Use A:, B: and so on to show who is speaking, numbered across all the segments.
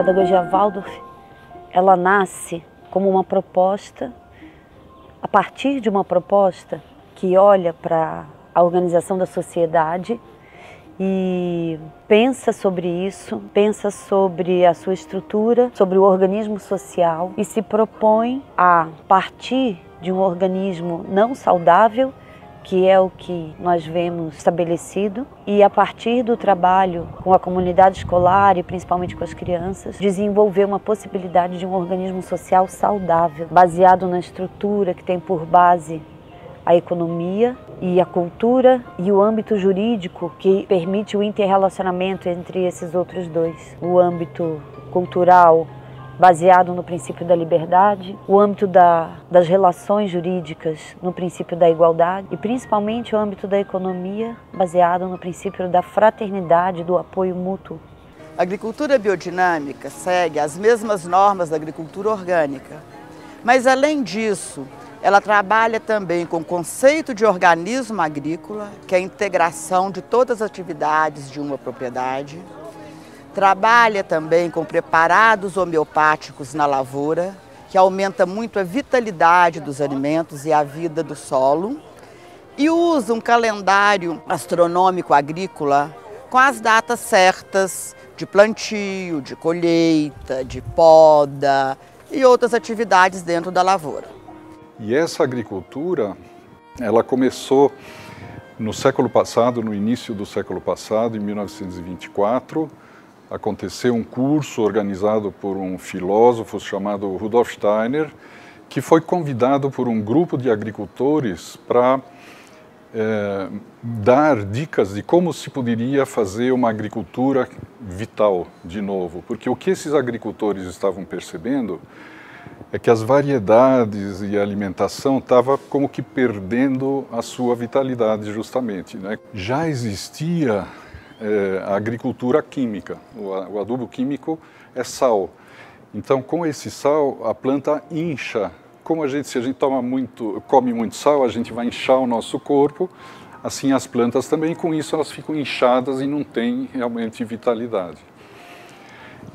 A: pedagogia Waldorf, ela nasce como uma proposta, a partir de uma proposta que olha para a organização da sociedade e pensa sobre isso, pensa sobre a sua estrutura, sobre o organismo social e se propõe a partir de um organismo não saudável, que é o que nós vemos estabelecido, e a partir do trabalho com a comunidade escolar e principalmente com as crianças, desenvolver uma possibilidade de um organismo social saudável, baseado na estrutura que tem por base a economia e a cultura e o âmbito jurídico que permite o interrelacionamento entre esses outros dois. O âmbito cultural baseado no princípio da liberdade, o âmbito das relações jurídicas no princípio da igualdade e principalmente o âmbito da economia baseado no princípio da fraternidade, do apoio mútuo.
B: A agricultura biodinâmica segue as mesmas normas da agricultura orgânica, mas além disso, ela trabalha também com o conceito de organismo agrícola, que é a integração de todas as atividades de uma propriedade. Trabalha também com preparados homeopáticos na lavoura, que aumenta muito a vitalidade dos alimentos e a vida do solo. E usa um calendário astronômico agrícola com as datas certas de plantio, de colheita, de poda e outras atividades dentro da lavoura.
C: E essa agricultura, ela começou no século passado, no início do século passado, em 1924, aconteceu um curso organizado por um filósofo chamado Rudolf Steiner, que foi convidado por um grupo de agricultores para dar dicas de como se poderia fazer uma agricultura vital de novo. Porque o que esses agricultores estavam percebendo é que as variedades e a alimentação estavam como que perdendo a sua vitalidade justamente, né? Já existia a agricultura química, o adubo químico é sal. Então, com esse sal, a planta incha. Como se a gente come muito sal, a gente vai inchar o nosso corpo, assim as plantas também, com isso elas ficam inchadas e não têm realmente vitalidade.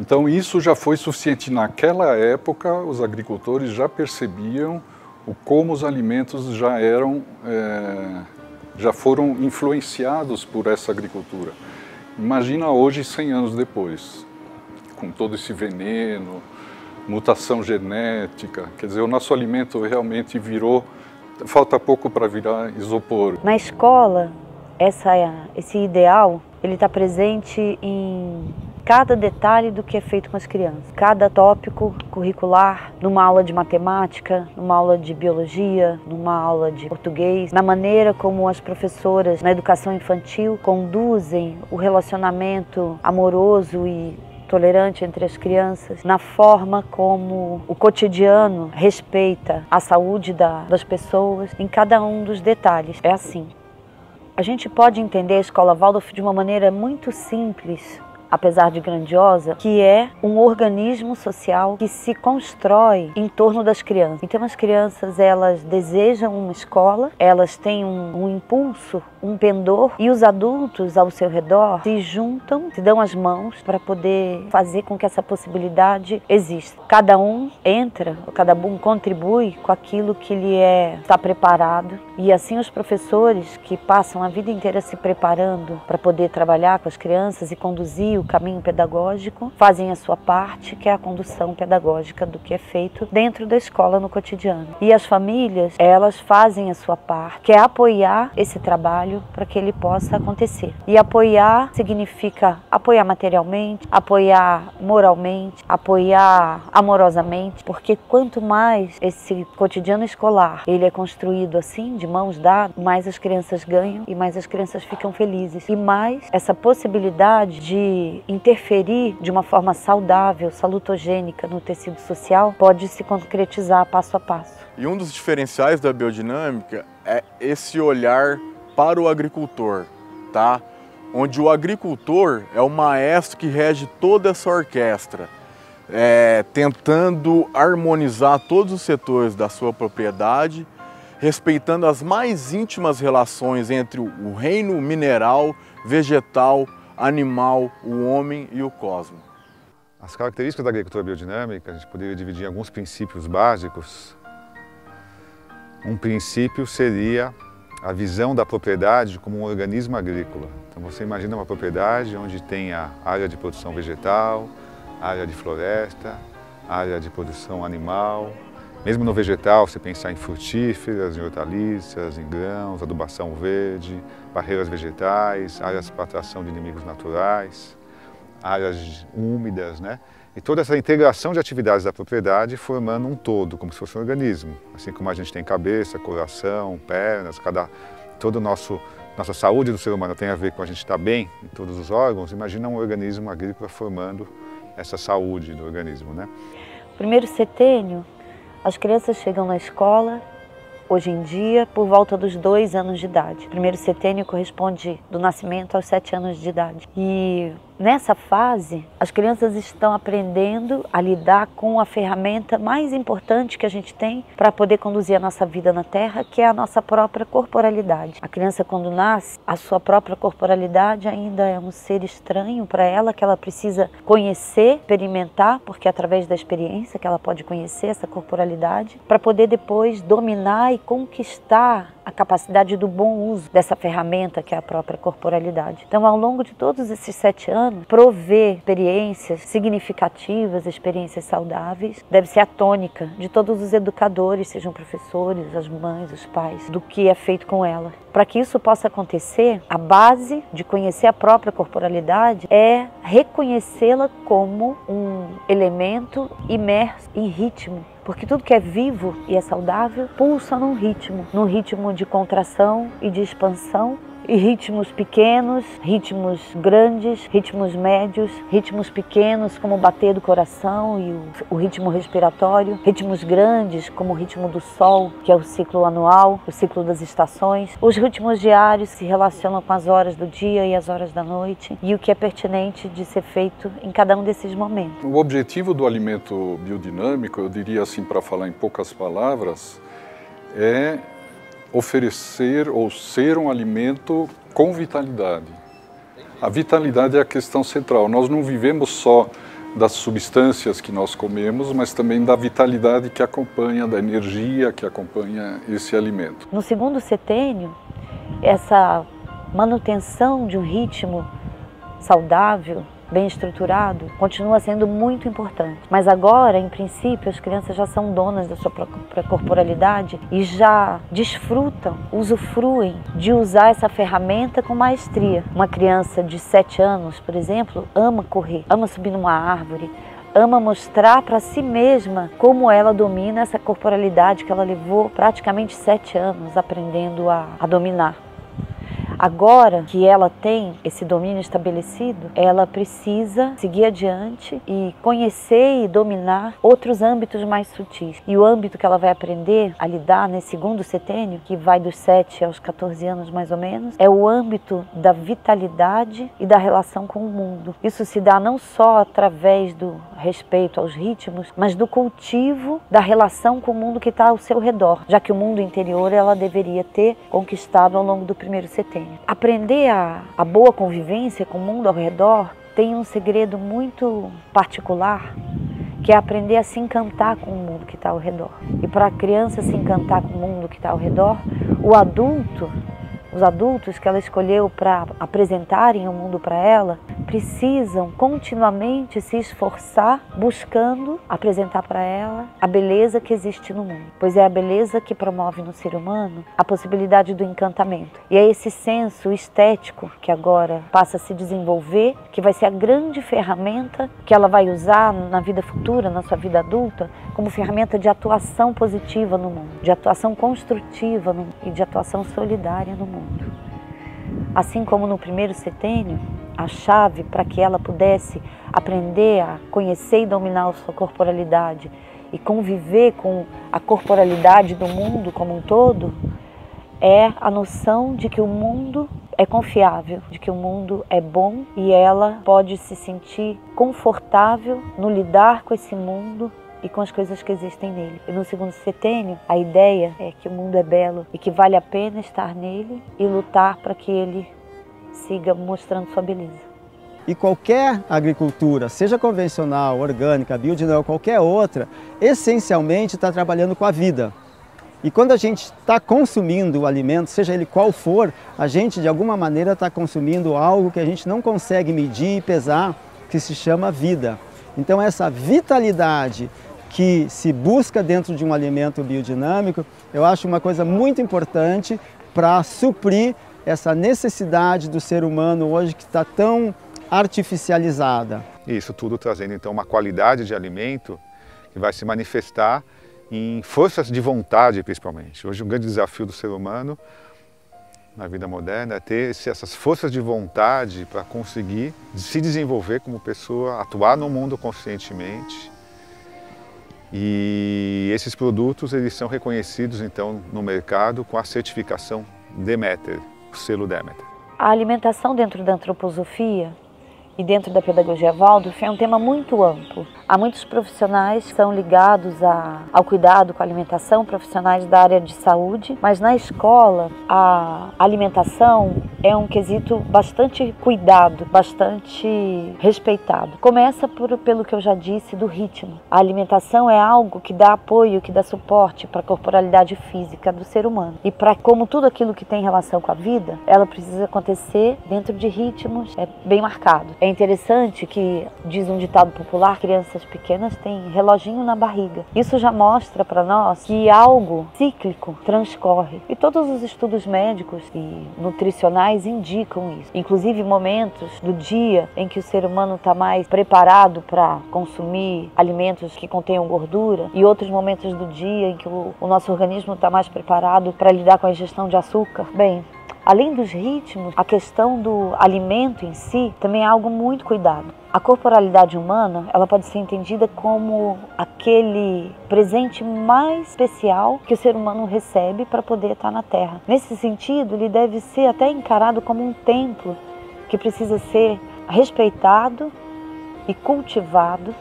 C: Então isso já foi suficiente. Naquela época, os agricultores já percebiam como os alimentos já foram influenciados por essa agricultura. Imagina hoje, 100 anos depois, com todo esse veneno, mutação genética, quer dizer, o nosso alimento realmente falta pouco para virar isopor.
A: Na escola, esse ideal, ele está presente em cada detalhe do que é feito com as crianças. Cada tópico curricular, numa aula de matemática, numa aula de biologia, numa aula de português, na maneira como as professoras na educação infantil conduzem o relacionamento amoroso e tolerante entre as crianças, na forma como o cotidiano respeita a saúde das pessoas, em cada um dos detalhes. É assim. A gente pode entender a escola Waldorf de uma maneira muito simples, apesar de grandiosa, que é um organismo social que se constrói em torno das crianças. Então as crianças, elas desejam uma escola, elas têm um impulso, um pendor, e os adultos ao seu redor se juntam, se dão as mãos para poder fazer com que essa possibilidade exista. Cada um entra, cada um contribui com aquilo que lhe está preparado, e assim os professores que passam a vida inteira se preparando para poder trabalhar com as crianças e conduzir o caminho pedagógico, fazem a sua parte, que é a condução pedagógica do que é feito dentro da escola no cotidiano. E as famílias, elas fazem a sua parte, que é apoiar esse trabalho para que ele possa acontecer. E apoiar significa apoiar materialmente, apoiar moralmente, apoiar amorosamente, porque quanto mais esse cotidiano escolar ele é construído assim, de mãos dadas, mais as crianças ganham e mais as crianças ficam felizes. E mais essa possibilidade de interferir de uma forma saudável, salutogênica no tecido social, pode se concretizar passo a passo.
D: E um dos diferenciais da biodinâmica é esse olhar para o agricultor, tá? Onde o agricultor é o maestro que rege toda essa orquestra, tentando harmonizar todos os setores da sua propriedade, respeitando as mais íntimas relações entre o reino mineral, vegetal, animal, o homem e o cosmos.
E: As características da agricultura biodinâmica, a gente poderia dividir em alguns princípios básicos. Um princípio seria a visão da propriedade como um organismo agrícola. Então você imagina uma propriedade onde tenha área de produção vegetal, área de floresta, área de produção animal. Mesmo no vegetal, você pensar em frutíferas, em hortaliças, em grãos, adubação verde, barreiras vegetais, áreas para atração de inimigos naturais, áreas úmidas, né? E toda essa integração de atividades da propriedade formando um todo, como se fosse um organismo. Assim como a gente tem cabeça, coração, pernas, toda a nossa saúde do ser humano tem a ver com a gente estar bem em todos os órgãos, imagina um organismo agrícola formando essa saúde do organismo, né?
A: Primeiro setênio, as crianças chegam na escola, hoje em dia, por volta dos 2 anos de idade. Primeiro setênio corresponde do nascimento aos 7 anos de idade. E nessa fase, as crianças estão aprendendo a lidar com a ferramenta mais importante que a gente tem para poder conduzir a nossa vida na Terra, que é a nossa própria corporalidade. A criança, quando nasce, a sua própria corporalidade ainda é um ser estranho para ela, que ela precisa conhecer, experimentar, porque é através da experiência que ela pode conhecer essa corporalidade, para poder depois dominar e conquistar a capacidade do bom uso dessa ferramenta que é a própria corporalidade. Então, ao longo de todos esses 7 anos, prover experiências significativas, experiências saudáveis, deve ser a tônica de todos os educadores, sejam professores, as mães, os pais, do que é feito com ela. Para que isso possa acontecer, a base de conhecer a própria corporalidade é reconhecê-la como um elemento imerso em ritmo. Porque tudo que é vivo e é saudável pulsa num ritmo de contração e de expansão, e ritmos pequenos, ritmos grandes, ritmos médios, ritmos pequenos como o bater do coração e o ritmo respiratório, ritmos grandes como o ritmo do sol, que é o ciclo anual, o ciclo das estações. Os ritmos diários se relacionam com as horas do dia e as horas da noite e o que é pertinente de ser feito em cada um desses momentos.
C: O objetivo do alimento biodinâmico, eu diria assim, para falar em poucas palavras, é oferecer ou ser um alimento com vitalidade. A vitalidade é a questão central. Nós não vivemos só das substâncias que nós comemos, mas também da vitalidade que acompanha, da energia que acompanha esse alimento.
A: No segundo setênio, essa manutenção de um ritmo saudável, bem estruturado, continua sendo muito importante. Mas agora, em princípio, as crianças já são donas da sua própria corporalidade e já desfrutam, usufruem de usar essa ferramenta com maestria. Uma criança de 7 anos, por exemplo, ama correr, ama subir numa árvore, ama mostrar para si mesma como ela domina essa corporalidade que ela levou praticamente 7 anos aprendendo a dominar. Agora que ela tem esse domínio estabelecido, ela precisa seguir adiante e conhecer e dominar outros âmbitos mais sutis. E o âmbito que ela vai aprender a lidar nesse segundo setênio, que vai dos 7 aos 14 anos mais ou menos, é o âmbito da vitalidade e da relação com o mundo. Isso se dá não só através do respeito aos ritmos, mas do cultivo da relação com o mundo que está ao seu redor, já que o mundo interior ela deveria ter conquistado ao longo do primeiro setênio. Aprender a boa convivência com o mundo ao redor tem um segredo muito particular, que é aprender a se encantar com o mundo que está ao redor. E para a criança se encantar com o mundo que está ao redor, os adultos que ela escolheu para apresentarem o mundo para ela, precisam continuamente se esforçar buscando apresentar para ela a beleza que existe no mundo. Pois é a beleza que promove no ser humano a possibilidade do encantamento. E é esse senso estético que agora passa a se desenvolver, que vai ser a grande ferramenta que ela vai usar na vida futura, na sua vida adulta, como ferramenta de atuação positiva no mundo, de atuação construtiva e de atuação solidária no mundo. Assim como no primeiro setênio, a chave para que ela pudesse aprender a conhecer e dominar a sua corporalidade e conviver com a corporalidade do mundo como um todo, é a noção de que o mundo é confiável, de que o mundo é bom e ela pode se sentir confortável no lidar com esse mundo e com as coisas que existem nele. E no segundo setênio, a ideia é que o mundo é belo e que vale a pena estar nele e lutar para que ele siga mostrando sua beleza.
F: E qualquer agricultura, seja convencional, orgânica, biodinâmica, qualquer outra, essencialmente está trabalhando com a vida. E quando a gente está consumindo o alimento, seja ele qual for, a gente de alguma maneira está consumindo algo que a gente não consegue medir e pesar, que se chama vida. Então essa vitalidade que se busca dentro de um alimento biodinâmico, eu acho uma coisa muito importante para suprir essa necessidade do ser humano hoje que está tão artificializada.
E: Isso tudo trazendo então uma qualidade de alimento que vai se manifestar em forças de vontade, principalmente. Hoje um grande desafio do ser humano na vida moderna é ter essas forças de vontade para conseguir se desenvolver como pessoa, atuar no mundo conscientemente. E esses produtos eles são reconhecidos então no mercado com a certificação Demeter, o selo Demeter.
A: A alimentação dentro da antroposofia e dentro da pedagogia Waldorf é um tema muito amplo. Há muitos profissionais que são ligados ao cuidado com a alimentação, profissionais da área de saúde, mas na escola a alimentação é um quesito bastante cuidado, bastante respeitado. Começa pelo que eu já disse, do ritmo. A alimentação é algo que dá apoio, que dá suporte para a corporalidade física do ser humano. E como tudo aquilo que tem relação com a vida, ela precisa acontecer dentro de ritmos bem marcados. É interessante que, diz um ditado popular, crianças pequenas têm reloginho na barriga. Isso já mostra para nós que algo cíclico transcorre. E todos os estudos médicos e nutricionais indicam isso. Inclusive momentos do dia em que o ser humano está mais preparado para consumir alimentos que contenham gordura e outros momentos do dia em que o nosso organismo está mais preparado para lidar com a ingestão de açúcar. Bem, além dos ritmos, a questão do alimento em si também é algo muito cuidado. A corporalidade humana, ela pode ser entendida como aquele presente mais especial que o ser humano recebe para poder estar na Terra. Nesse sentido, ele deve ser até encarado como um templo que precisa ser respeitado e cultivado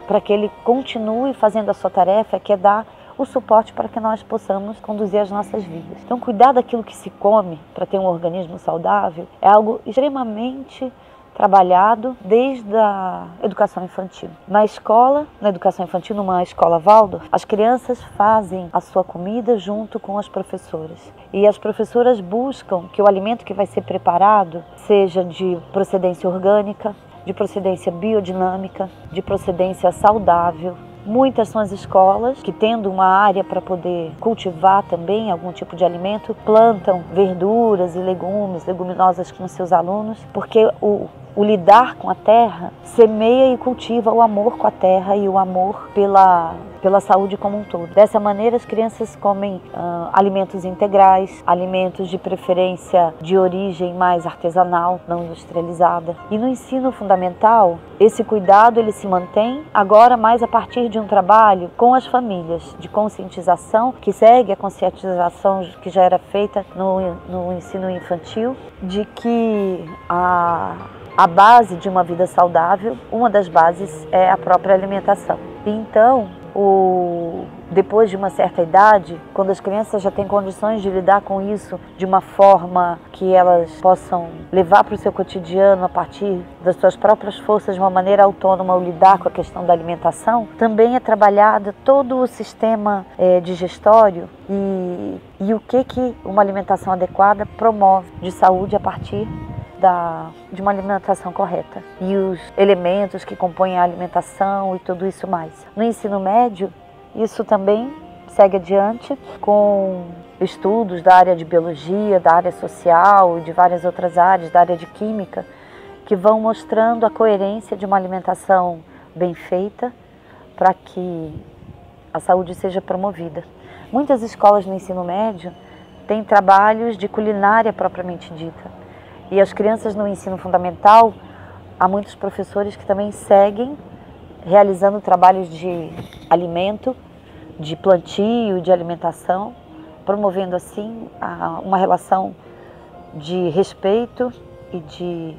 A: para que ele continue fazendo a sua tarefa, que é dar o suporte para que nós possamos conduzir as nossas vidas. Então, cuidar daquilo que se come para ter um organismo saudável é algo extremamente trabalhado desde a educação infantil. Na escola, na educação infantil, numa escola Waldorf, as crianças fazem a sua comida junto com as professoras. E as professoras buscam que o alimento que vai ser preparado seja de procedência orgânica, de procedência biodinâmica, de procedência saudável. Muitas são as escolas que, tendo uma área para poder cultivar também algum tipo de alimento, plantam verduras e leguminosas com seus alunos, porque o lidar com a terra semeia e cultiva o amor com a terra e o amor pela saúde como um todo. Dessa maneira, as crianças comem alimentos integrais, alimentos de preferência de origem mais artesanal, não industrializada. E no ensino fundamental, esse cuidado ele se mantém agora mais a partir de um trabalho com as famílias, de conscientização, que segue a conscientização que já era feita no ensino infantil, de que a base de uma vida saudável, uma das bases é a própria alimentação. E então, depois de uma certa idade, quando as crianças já têm condições de lidar com isso de uma forma que elas possam levar para o seu cotidiano a partir das suas próprias forças de uma maneira autônoma ao lidar com a questão da alimentação, também é trabalhado todo o sistema digestório e o que uma alimentação adequada promove de saúde a partir de uma alimentação correta e os elementos que compõem a alimentação e tudo isso mais. No ensino médio, isso também segue adiante com estudos da área de biologia, da área social e de várias outras áreas, da área de química, que vão mostrando a coerência de uma alimentação bem feita para que a saúde seja promovida. Muitas escolas no ensino médio têm trabalhos de culinária propriamente dita. E as crianças no ensino fundamental, há muitos professores que também seguem realizando trabalhos de alimento, de plantio, de alimentação, promovendo assim uma relação de respeito e de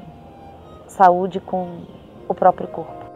A: saúde com o próprio corpo.